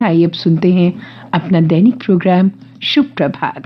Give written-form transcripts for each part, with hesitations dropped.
आइए अब सुनते हैं अपना दैनिक प्रोग्राम शुभ प्रभात।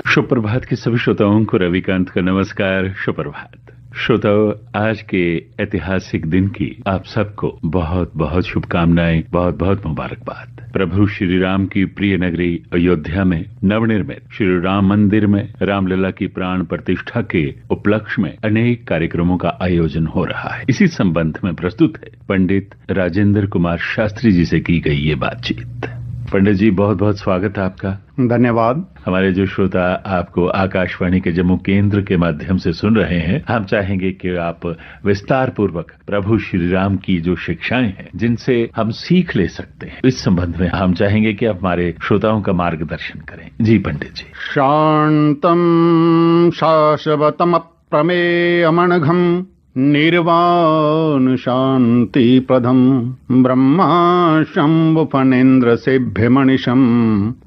शुभ प्रभात के सभी श्रोताओं को रविकांत का नमस्कार। शुभ प्रभात श्रोताओं, आज के ऐतिहासिक दिन की आप सबको बहुत बहुत शुभकामनाएं, बहुत बहुत मुबारकबाद। प्रभु श्री राम की प्रिय नगरी अयोध्या में नवनिर्मित श्री राम मंदिर में रामलला की प्राण प्रतिष्ठा के उपलक्ष्य में अनेक कार्यक्रमों का आयोजन हो रहा है। इसी संबंध में प्रस्तुत है पंडित राजेंद्र कुमार शास्त्री जी से की गई ये बातचीत। पंडित जी, बहुत बहुत स्वागत है आपका। धन्यवाद। हमारे जो श्रोता आपको आकाशवाणी के जम्मू केंद्र के माध्यम से सुन रहे हैं, हम चाहेंगे कि आप विस्तार पूर्वक प्रभु श्री राम की जो शिक्षाएं हैं जिनसे हम सीख ले सकते हैं, इस संबंध में हम चाहेंगे कि आप हमारे श्रोताओं का मार्गदर्शन करें। जी पंडित जी। शांतम शाश्वतम प्रमेयमनघम निर्वाण शांति प्रदम ब्रह्मा शंभु फणेन्द्र सेभ्यमनिशम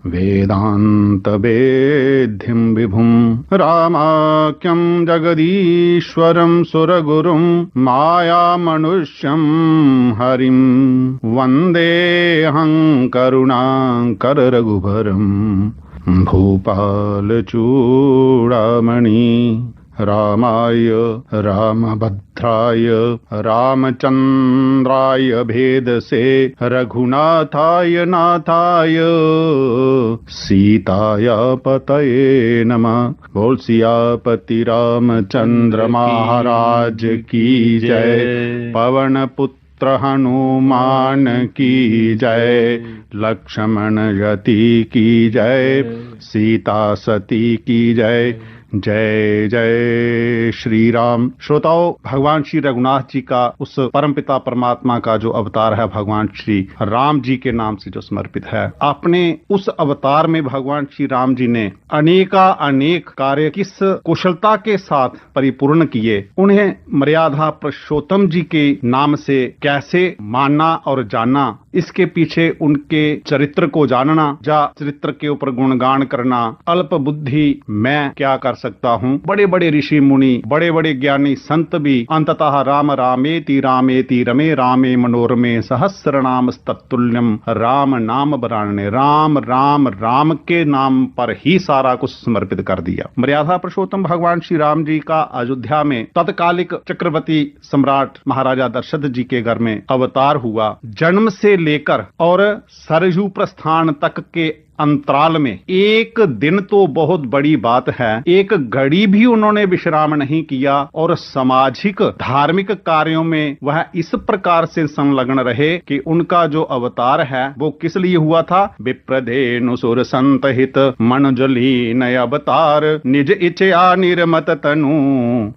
वेदांत वेद्यम विभुम रामाख्यम जगदीश्वरम सुरगुरुम माया मनुष्यम हरिम वंदेऽहं करुणाकर रघुवरम भूपाल चूड़ामणि रामाय रामभद्राय रामचंद्राय भेदसे रघुनाथाय नाथाय सीताया पतये नमः। बोल सियापति रामचंद्र महाराज की जय। पवन पुत्र हनुमान की जय। लक्ष्मण यति की जय। सीता सती की जय। जय जय श्री राम। श्रोताओं, भगवान श्री रघुनाथ जी का उस परमपिता परमात्मा का जो अवतार है भगवान श्री राम जी के नाम से जो समर्पित है, अपने उस अवतार में भगवान श्री राम जी ने अनेक कार्य किस कुशलता के साथ परिपूर्ण किए, उन्हें मर्यादा पुरुषोत्तम जी के नाम से कैसे मानना और जानना, इसके पीछे उनके चरित्र को जानना, जा चरित्र के ऊपर गुणगान करना। अल्प बुद्धि मैं क्या कर सकता हूँ। बड़े बड़े ऋषि मुनि, बड़े बड़े ज्ञानी संत भी अंततः राम रामेति रामेति रमे रामे मनोरमे सहस्र नाम तत्तुल्यम राम नाम बराने, राम राम राम के नाम पर ही सारा कुछ समर्पित कर दिया। मर्यादा पुरुषोत्तम भगवान श्री राम जी का अयोध्या में तत्कालिक चक्रवर्ती सम्राट महाराजा दशरथ जी के घर में अवतार हुआ। जन्म से लेकर और सरयू प्रस्थान तक के अंतराल में एक दिन तो बहुत बड़ी बात है, एक घड़ी भी उन्होंने विश्राम नहीं किया और सामाजिक धार्मिक कार्यों में वह इस प्रकार से संलग्न रहे कि उनका जो अवतार है वो किस लिए हुआ था। विप्रधेनु सुर संत हित मनुजलीन अवतार निज इच्छा निर्मत तनु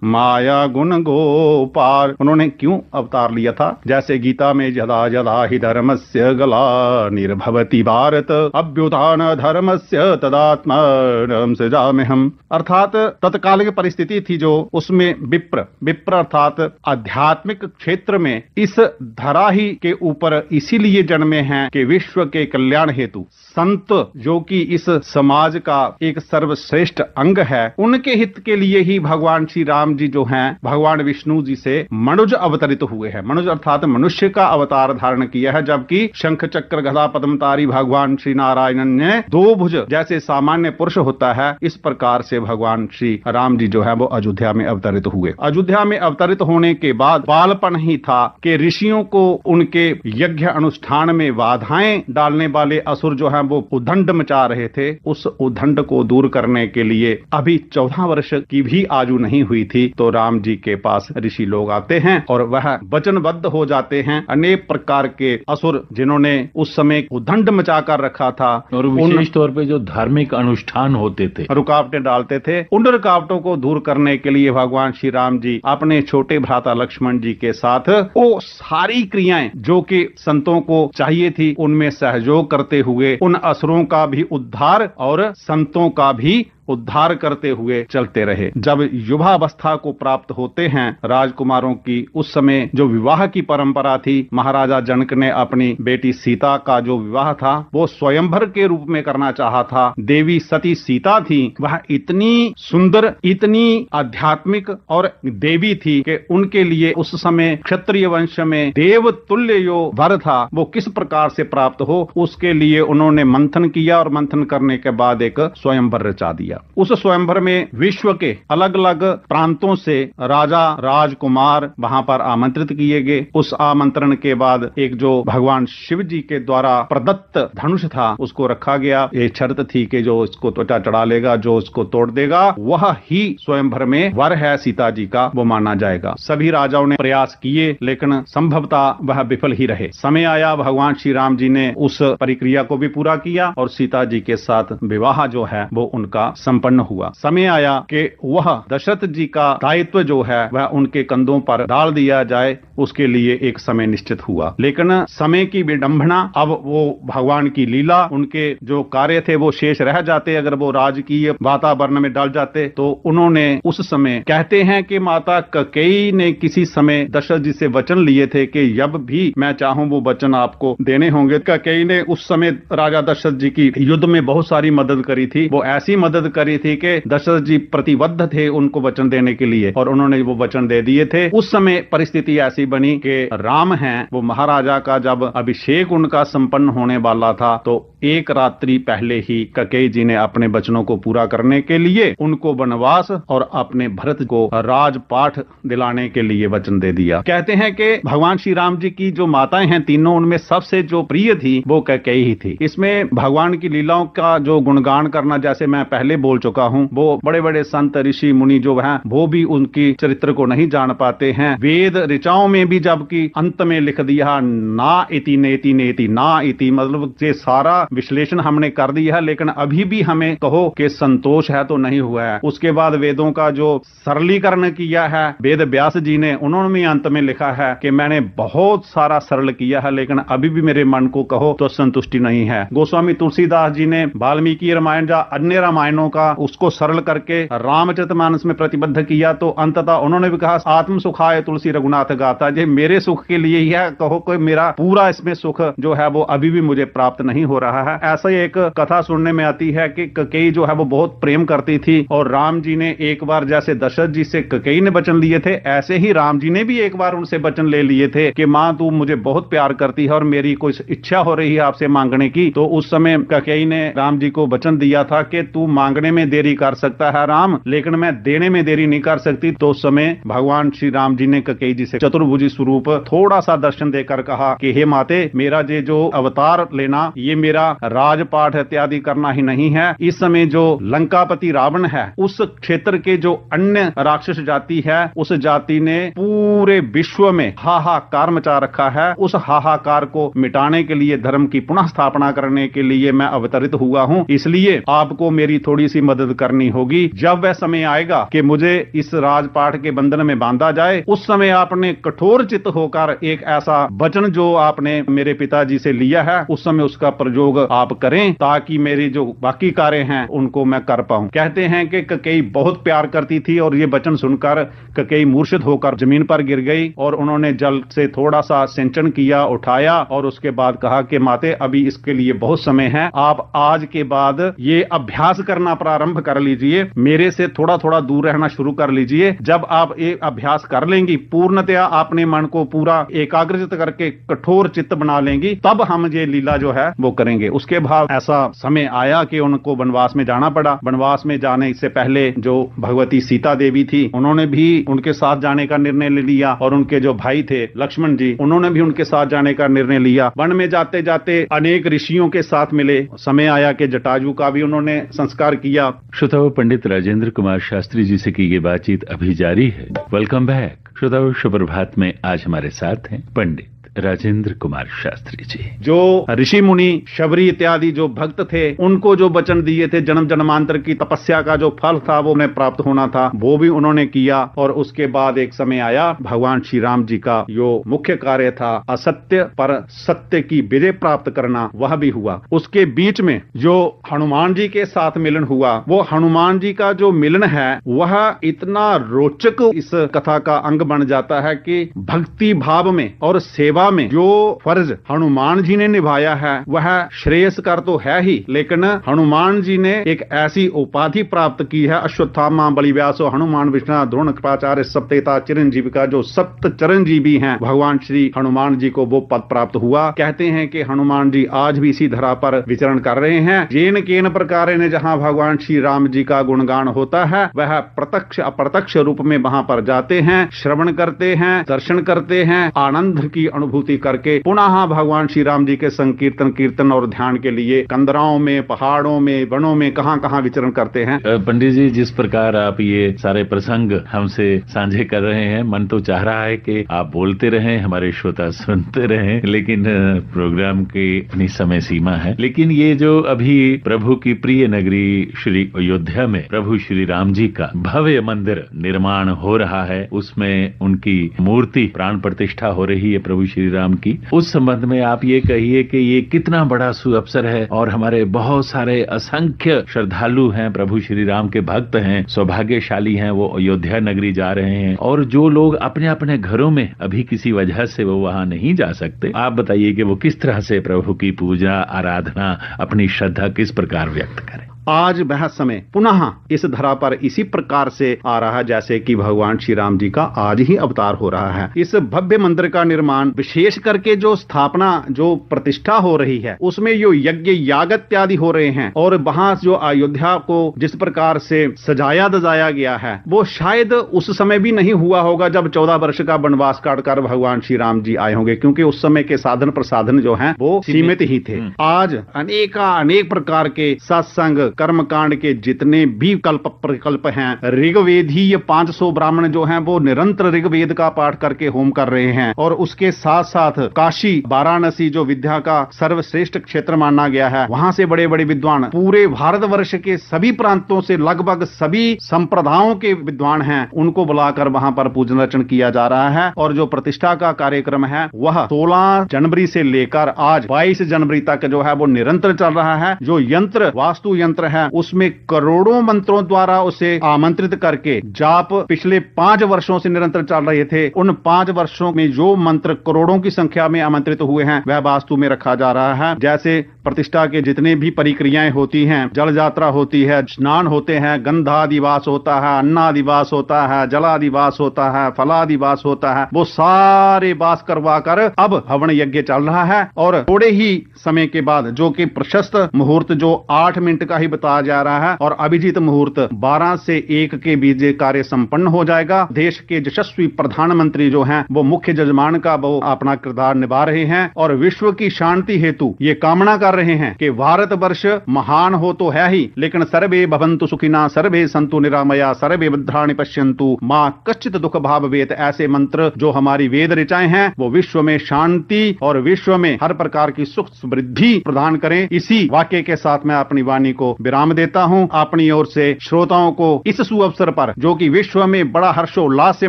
माया गुण गोपार। उन्होंने क्यों अवतार लिया था? जैसे गीता में यदा यदा हि धर्मस्य गला निर्भवति भारत अभ्युत्थान धर्मस्य तदात्मानं सृजाम्यहम्। अर्थात तत्कालिक परिस्थिति थी जो उसमें विप्र अर्थात आध्यात्मिक क्षेत्र में इस धरा ही के ऊपर इसीलिए जन्मे हैं कि विश्व के कल्याण हेतु संत जो कि इस समाज का एक सर्वश्रेष्ठ अंग है, उनके हित के लिए ही भगवान श्री राम जी जो हैं भगवान विष्णु जी से मनुज अवतरित हुए हैं। मनुज अर्थात मनुष्य का अवतार धारण किया है, जबकि शंख चक्र गदा पद्मधारी भगवान श्री नारायण ने दो भुज जैसे सामान्य पुरुष होता है, इस प्रकार से भगवान श्री राम जी जो है वो अयोध्या में अवतरित हुए। अयोध्या में अवतरित होने के बाद बालपन ही था कि ऋषियों को उनके यज्ञ अनुष्ठान में बाधाएं डालने वाले असुर जो है वो उद्दंड मचा रहे थे। उस उद्दंड को दूर करने के लिए अभी 14 वर्ष की भी आयु नहीं हुई थी तो राम जी के पास ऋषि लोग आते हैं और वह वचनबद्ध हो जाते हैं। अनेक प्रकार के असुर जिन्होंने उस समय उद्दंड मचा कर रखा था और विशेष तौर पे जो धार्मिक अनुष्ठान होते थे, रुकावटें डालते थे, उन रुकावटों को दूर करने के लिए भगवान श्री राम जी अपने छोटे भ्राता लक्ष्मण जी के साथ वो सारी क्रियाएं जो कि संतों को चाहिए थी उनमें सहयोग करते हुए उन असुरों का भी उद्धार और संतों का भी उद्धार करते हुए चलते रहे। जब युवावस्था को प्राप्त होते हैं राजकुमारों की, उस समय जो विवाह की परंपरा थी, महाराजा जनक ने अपनी बेटी सीता का जो विवाह था वो स्वयंवर के रूप में करना चाहा था। देवी सती सीता थी, वह इतनी सुंदर, इतनी आध्यात्मिक और देवी थी कि उनके लिए उस समय क्षत्रिय वंश में देव तुल्य जो वर था वो किस प्रकार से प्राप्त हो, उसके लिए उन्होंने मंथन किया और मंथन करने के बाद एक स्वयंवर रचा दिया। उस स्वयंवर में विश्व के अलग अलग प्रांतों से राजा राजकुमार वहां पर आमंत्रित किए गए। उस आमंत्रण के बाद एक जो भगवान शिव जी के द्वारा प्रदत्त धनुष था उसको रखा गया। ये शर्त थी कि जो इसको त्वचा चढ़ा लेगा, जो इसको तोड़ देगा, वह ही स्वयंवर में वर है सीता जी का, वो माना जाएगा। सभी राजाओं ने प्रयास किए लेकिन संभवतः वह विफल ही रहे। समय आया, भगवान श्री राम जी ने उस प्रक्रिया को भी पूरा किया और सीता जी के साथ विवाह जो है वो उनका संपन्न हुआ। समय आया कि वह दशरथ जी का दायित्व जो है वह उनके कंधों पर डाल दिया जाए, उसके लिए एक समय निश्चित हुआ। लेकिन समय की विडंबना, अब वो भगवान की लीला, उनके जो कार्य थे वो शेष रह जाते। अगर वो राजकीय वातावरण में डाल जाते तो उन्होंने उस समय, कहते हैं कि माता कैकेयी ने किसी समय दशरथ जी से वचन लिए थे कि जब भी मैं चाहूं वो वचन आपको देने होंगे। कैकेयी ने उस समय राजा दशरथ जी की युद्ध में बहुत सारी मदद करी थी। वो ऐसी मदद करी थी कि दशरथ जी प्रतिबद्ध थे उनको वचन देने के लिए और उन्होंने वो वचन दे दिए थे। उस समय परिस्थिति ऐसी बनी कि राम हैं वो महाराजा का जब अभिषेक उनका संपन्न होने वाला था तो एक रात्रि पहले ही कैकेयी जी ने अपने वचनों को पूरा करने के लिए उनको वनवास और अपने भरत को राजपाठ दिलाने के लिए वचन दे दिया। कहते हैं कि भगवान श्री राम जी की जो माताएं हैं तीनों, उनमें सबसे जो प्रिय थी वो कैकेयी ही थी। इसमें भगवान की लीलाओं का जो गुणगान करना, जैसे मैं पहले बोल चुका हूं, वो बड़े बड़े संत ऋषि मुनि जो हैं वो भी उनकी चरित्र को नहीं जान पाते हैं। वेद ऋचाओं में भी जबकि अंत में लिख दिया ना इति नेति नेति, ना इति मतलब ये सारा विश्लेषण हमने कर दिया है, लेकिन अभी भी हमें कहो कि संतोष है तो नहीं हुआ है। उसके बाद वेदों का जो सरलीकरण किया है वेद व्यास जी ने, उन्होंने भी अंत में लिखा है कि मैंने बहुत सारा सरल किया है लेकिन अभी भी मेरे मन को कहो तो संतुष्टि नहीं है। गोस्वामी तुलसीदास जी ने वाल्मीकि रामायण या अन्य रामायणों का उसको सरल करके रामचरितमानस में प्रतिबद्ध किया तो अंततः उन्होंने भी कहा आत्म सुखाय तुलसी रघुनाथ गाथा, ये मेरे सुख के लिए ही है, कहो कोई मेरा पूरा इसमें सुख जो है वो अभी भी मुझे प्राप्त नहीं हो रहा है। ऐसा ही एक कथा सुनने में आती है कि कैकेयी जो है वो बहुत प्रेम करती थी और राम जी ने एक बार जैसे दशरथ जी से कैकेयी ने वचन लिए थे ऐसे ही राम जी ने भी एक बार उनसे वचन ले लिए थे कि मां तू मुझे बहुत प्यार करती है और मेरी कोई इच्छा हो रही है आपसे मांगने की। तो उस समय कैकेयी ने राम जी को वचन दिया था कि तू मांगने में देरी कर सकता है राम, लेकिन मैं देने में देरी नहीं कर सकती। तो उस समय भगवान श्री राम जी ने कैकेयी जी से चतुर्भुजी स्वरूप थोड़ा सा दर्शन देकर कहा कि हे माते, मेरा ये जो अवतार लेना ये मेरा राजपाठ इत्यादि करना ही नहीं है। इस समय जो लंकापति रावण है उस क्षेत्र के जो अन्य राक्षस जाति है उस जाति ने पूरे विश्व में हाहाकार मचा रखा है। उस हाहाकार को मिटाने के लिए, धर्म की पुनः स्थापना करने के लिए मैं अवतरित हुआ हूं, इसलिए आपको मेरी थोड़ी सी मदद करनी होगी। जब वह समय आएगा कि मुझे इस राजपाठ के बंधन में बांधा जाए उस समय आपने कठोर चित्त होकर एक ऐसा वचन जो आपने मेरे पिताजी से लिया है उस समय उसका प्रयोग आप करें ताकि मेरी जो बाकी कार्य हैं उनको मैं कर पाऊं। कहते हैं कि कैकेयी बहुत प्यार करती थी और ये वचन सुनकर कैकेयी मूर्छित होकर जमीन पर गिर गई और उन्होंने जल से थोड़ा सा सिंचन किया, उठाया और उसके बाद कहा कि माते अभी इसके लिए बहुत समय है, आप आज के बाद ये अभ्यास करना प्रारंभ कर लीजिए, मेरे से थोड़ा थोड़ा दूर रहना शुरू कर लीजिए। जब आप ये अभ्यास कर लेंगी, पूर्णतया अपने मन को पूरा एकाग्रचित करके कठोर चित्त बना लेंगी, तब हम ये लीला जो है वो करेंगे। उसके बाद ऐसा समय आया कि उनको वनवास में जाना पड़ा। वनवास में जाने से पहले जो भगवती सीता देवी थी उन्होंने भी उनके साथ जाने का निर्णय ले लिया और उनके जो भाई थे लक्ष्मण जी उन्होंने भी उनके साथ जाने का निर्णय लिया। वन में जाते जाते अनेक ऋषियों के साथ मिले। समय आया कि जटायु का भी उन्होंने संस्कार किया। श्रोताओं, पंडित राजेंद्र कुमार शास्त्री जी से की गई बातचीत अभी जारी है। Welcome back. श्रोताओं, सुप्रभात में आज हमारे साथ हैं पंडित राजेंद्र कुमार शास्त्री जी। जो ऋषि मुनि शबरी इत्यादि जो भक्त थे, उनको जो वचन दिए थे, जन्म जन्मांतर की तपस्या का जो फल था वो उन्हें प्राप्त होना था, वो भी उन्होंने किया। और उसके बाद एक समय आया, भगवान श्री राम जी का जो मुख्य कार्य था असत्य पर सत्य की विजय प्राप्त करना, वह भी हुआ। उसके बीच में जो हनुमान जी के साथ मिलन हुआ, वो हनुमान जी का जो मिलन है वह इतना रोचक इस कथा का अंग बन जाता है कि भक्ति भाव में और सेवा में जो फर्ज हनुमान जी ने निभाया है वह श्रेयस्कर तो है ही, लेकिन हनुमान जी ने एक ऐसी उपाधि प्राप्त की है, अश्वत्थामा बलिव्यासो हनुमान विष्णु द्रोण कृपाचार्य सप्तेता चिरंजीवी का जो सप्त चिरंजीवी हैं, भगवान श्री हनुमान जी को वो पद प्राप्त हुआ। कहते हैं कि हनुमान जी आज भी इसी धरा पर विचरण कर रहे हैं। जेन केन प्रकार ने जहां भगवान श्री राम जी का गुणगान होता है, वह प्रत्यक्ष अप्रत्यक्ष रूप में वहां पर जाते हैं, श्रवण करते हैं, दर्शन करते हैं, आनंद की अनुभूति करके पुनः भगवान श्री राम जी के संकीर्तन कीर्तन और ध्यान के लिए कंदराओं में, पहाड़ों में, वनों में कहां विचरण करते हैं। पंडित जी, जिस प्रकार आप ये सारे प्रसंग हमसे साझे कर रहे हैं, मन तो चाह रहा है कि आप बोलते रहें, हमारे श्रोता सुनते रहें, लेकिन प्रोग्राम की अपनी समय सीमा है। लेकिन ये जो अभी प्रभु की प्रिय नगरी श्री अयोध्या में प्रभु श्री राम जी का भव्य मंदिर निर्माण हो रहा है, उसमें उनकी मूर्ति प्राण प्रतिष्ठा हो रही है प्रभु श्री राम की, उस संबंध में आप ये कहिए कि ये कितना बड़ा सुअवसर है और हमारे बहुत सारे असंख्य श्रद्धालु हैं, प्रभु श्री राम के भक्त हैं, सौभाग्यशाली हैं, वो अयोध्या नगरी जा रहे हैं। और जो लोग अपने अपने घरों में अभी किसी वजह से वो वहां नहीं जा सकते, आप बताइए कि वो किस तरह से प्रभु की पूजा आराधना, अपनी श्रद्धा किस प्रकार व्यक्त करें। आज वह समय पुनः इस धरा पर इसी प्रकार से आ रहा है जैसे कि भगवान श्री राम जी का आज ही अवतार हो रहा है। इस भव्य मंदिर का निर्माण, विशेष करके जो स्थापना, जो प्रतिष्ठा हो रही है, उसमें जो यज्ञ याग इत्यादि हो रहे हैं, और वहां जो अयोध्या को जिस प्रकार से सजाया दजाया गया है, वो शायद उस समय भी नहीं हुआ होगा जब 14 वर्ष का वनवास काटकर भगवान श्री राम जी आए होंगे, क्योंकि उस समय के साधन प्रसाधन जो हैं वो सीमित ही थे। आज अनेक प्रकार के सत्संग कर्मकांड के जितने भी कल्प प्रकल्प हैं, ऋग्वेदीय 500 ब्राह्मण जो हैं वो निरंतर ऋग्वेद का पाठ करके होम कर रहे हैं। और उसके साथ साथ काशी वाराणसी जो विद्या का सर्वश्रेष्ठ क्षेत्र माना गया है, वहां से बड़े बड़े विद्वान पूरे भारतवर्ष के सभी प्रांतों से लगभग सभी संप्रदायों के विद्वान हैं, उनको बुलाकर वहां पर पूजन अर्चन किया जा रहा है। और जो प्रतिष्ठा का कार्यक्रम है वह 16 जनवरी से लेकर आज 22 जनवरी तक जो है वो निरंतर चल रहा है। जो यंत्र वास्तु यंत्र है उसमें करोड़ों मंत्रों द्वारा उसे आमंत्रित करके जाप पिछले 5 वर्षों से निरंतर चल रहे थे। उन 5 वर्षों में जो मंत्र करोड़ों की संख्या में आमंत्रित हुए हैं वह वास्तु में रखा जा रहा है। जैसे प्रतिष्ठा के जितने भी परिक्रियाएं होती हैं, जल यात्रा होती है, स्नान होते हैं, गंधादिवास होता है, अन्नादिवास होता है, जलादिवास होता है, फलादिवास होता है, वो सारे वास करवा कर अब हवन यज्ञ चल रहा है। और थोड़े ही समय के बाद जो कि प्रशस्त मुहूर्त जो 8 मिनट का ही बताया जा रहा है और अभिजीत मुहूर्त 12 से 1 के बीच कार्य संपन्न हो जाएगा। देश के यशस्वी प्रधानमंत्री जो हैं वो मुख्य जजमान का वो अपना किरदार निभा रहे हैं और विश्व की शांति हेतु ये कामना कर रहे हैं कि भारत वर्ष महान हो तो है ही, लेकिन सर्वे भवन्तु सुखिना, सर्वे सन्तु निरामया, सर्वे भद्राणि पश्यन्तु, मां कश्चित् दुख भाव वेत, ऐसे मंत्र जो हमारी वेद ऋचाएं हैं वो विश्व में शांति और विश्व में हर प्रकार की सुख समृद्धि प्रदान करें। इसी वाक्य के साथ मैं अपनी वाणी को विराम देता हूं। अपनी ओर से श्रोताओं को इस सुअवसर पर जो कि विश्व में बड़ा हर्षोल्लास से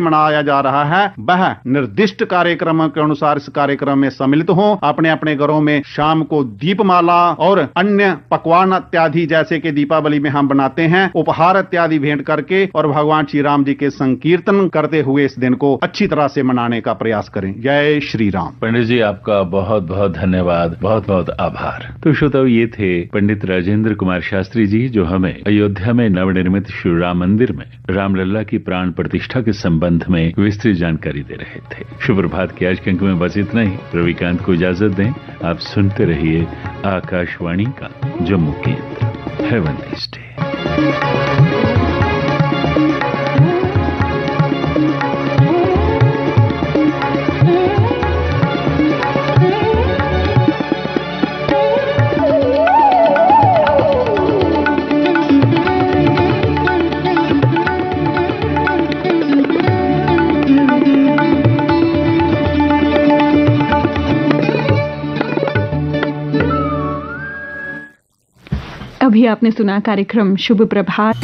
मनाया जा रहा है, वह निर्दिष्ट कार्यक्रम के अनुसार इस कार्यक्रम में सम्मिलित हों। अपने अपने घरों में शाम को दीपमाला और अन्य पकवान इत्यादि जैसे कि दीपावली में हम बनाते हैं, उपहार इत्यादि भेंट करके और भगवान श्री राम जी के संकीर्तन करते हुए इस दिन को अच्छी तरह से मनाने का प्रयास करें। जय श्री राम। पंडित जी, आपका बहुत बहुत धन्यवाद, बहुत बहुत आभार। तो श्रोताओ, ये थे पंडित राजेंद्र कुमार शास्त्री जी जो हमें अयोध्या में नवनिर्मित श्री राम मंदिर में रामलला की प्राण प्रतिष्ठा के संबंध में विस्तृत जानकारी दे रहे थे। शुभ प्रभात के आज के अंक में बस इतना ही। रविकांत को इजाजत दें। आप सुनते रहिए आकाशवाणी का जम्मू केंद्र। Have a nice day. अभी आपने सुना कार्यक्रम शुभ प्रभात।